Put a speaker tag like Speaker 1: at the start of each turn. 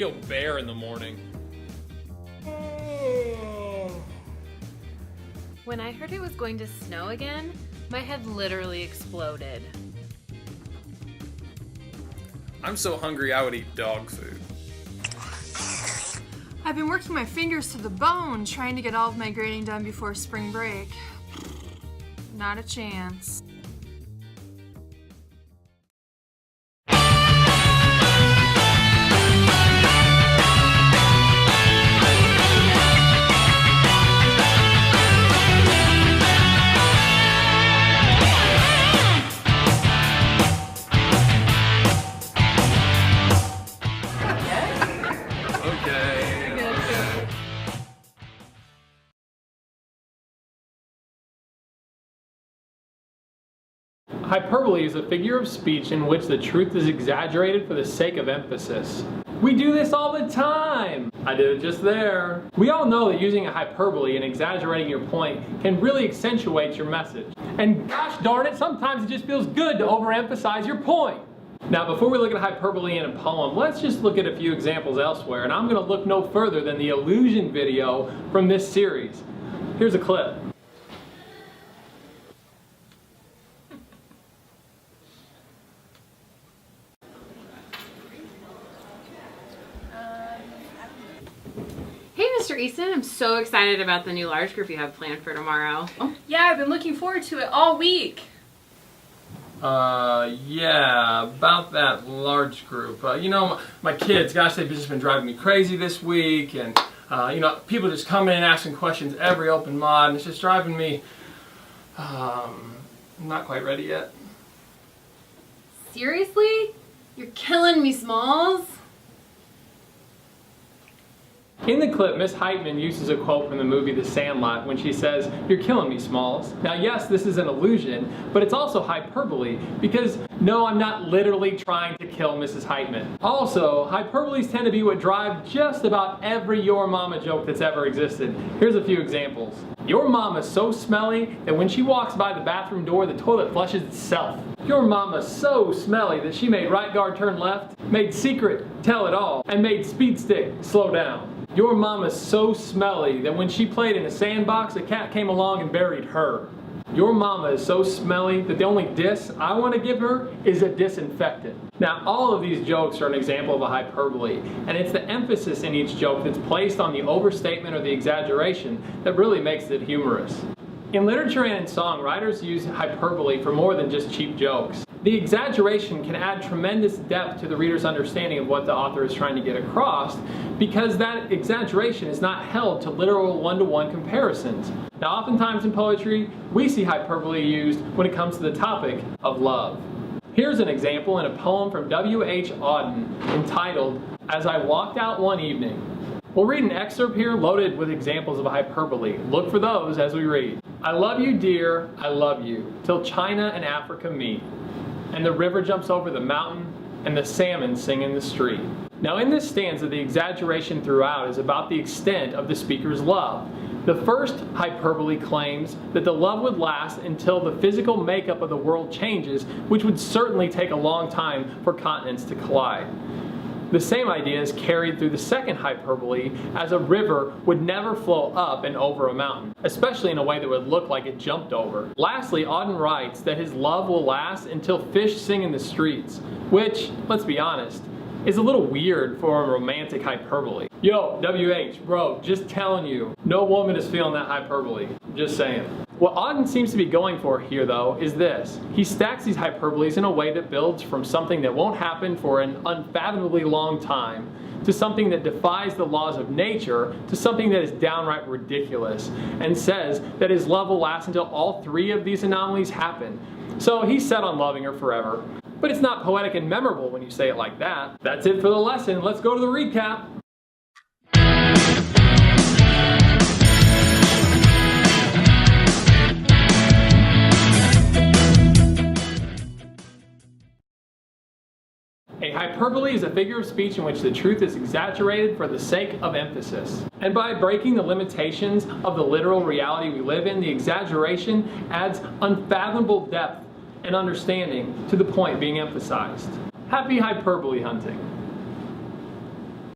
Speaker 1: real bear in the morning.
Speaker 2: When I heard it was going to snow again, my head literally exploded.
Speaker 1: I'm so hungry I would eat dog food.
Speaker 3: I've been working my fingers to the bone trying to get all of my grading done before spring break. Not a chance.
Speaker 4: Hyperbole is a figure of speech in which the truth is exaggerated for the sake of emphasis. We do this all the time! I did it just there. We all know that using a hyperbole and exaggerating your point can really accentuate your message. And gosh darn it, sometimes it just feels good to overemphasize your point. Now before we look at hyperbole in a poem, let's just look at a few examples elsewhere, and I'm going to look no further than the illusion video from this series. Here's a clip.
Speaker 2: Hey, Mr. Easton, I'm so excited about the new large group you have planned for tomorrow.
Speaker 5: Oh, yeah, I've been looking forward to it all week.
Speaker 1: Yeah, about that large group. You know, my kids, gosh, they've just been driving me crazy this week, and, you know, people just coming in and asking questions every open mod, and it's just driving me, I'm not quite ready yet.
Speaker 2: Seriously? You're killing me, Smalls.
Speaker 4: In the clip, Miss Heitman uses a quote from the movie The Sandlot when she says, "You're killing me, Smalls." Now yes, this is an illusion, but it's also hyperbole because no, I'm not literally trying to kill Mrs. Heitman. Also, hyperboles tend to be what drive just about every Your Mama joke that's ever existed. Here's a few examples. Your mama's so smelly that when she walks by the bathroom door, the toilet flushes itself. Your mama's so smelly that she made right guard turn left, made secret tell it all, and made speed stick slow down. Your mama's so smelly that when she played in a sandbox, a cat came along and buried her. Your mama is so smelly that the only diss I want to give her is a disinfectant. Now, all of these jokes are an example of a hyperbole, and it's the emphasis in each joke that's placed on the overstatement or the exaggeration that really makes it humorous. In literature and in song, writers use hyperbole for more than just cheap jokes. The exaggeration can add tremendous depth to the reader's understanding of what the author is trying to get across because that exaggeration is not held to literal one-to-one comparisons. Now, oftentimes in poetry, we see hyperbole used when it comes to the topic of love. Here's an example in a poem from W.H. Auden entitled, "As I Walked Out One Evening." We'll read an excerpt here loaded with examples of hyperbole. Look for those as we read. "I love you, dear, I love you, till China and Africa meet. And the river jumps over the mountain, and the salmon sing in the street." Now in this stanza, the exaggeration throughout is about the extent of the speaker's love. The first hyperbole claims that the love would last until the physical makeup of the world changes, which would certainly take a long time for continents to collide. The same idea is carried through the second hyperbole, as a river would never flow up and over a mountain, especially in a way that would look like it jumped over. Lastly, Auden writes that his love will last until fish sing in the streets, which, let's be honest, is a little weird for a romantic hyperbole. Yo, WH, bro, just telling you, no woman is feeling that hyperbole. Just saying. What Auden seems to be going for here, though, is this. He stacks these hyperboles in a way that builds from something that won't happen for an unfathomably long time to something that defies the laws of nature to something that is downright ridiculous, and says that his love will last until all three of these anomalies happen. So he's set on loving her forever. But it's not poetic and memorable when you say it like that. That's it for the lesson. Let's go to the recap. A hyperbole is a figure of speech in which the truth is exaggerated for the sake of emphasis. And by breaking the limitations of the literal reality we live in, the exaggeration adds unfathomable depth and understanding to the point being emphasized. Happy hyperbole hunting.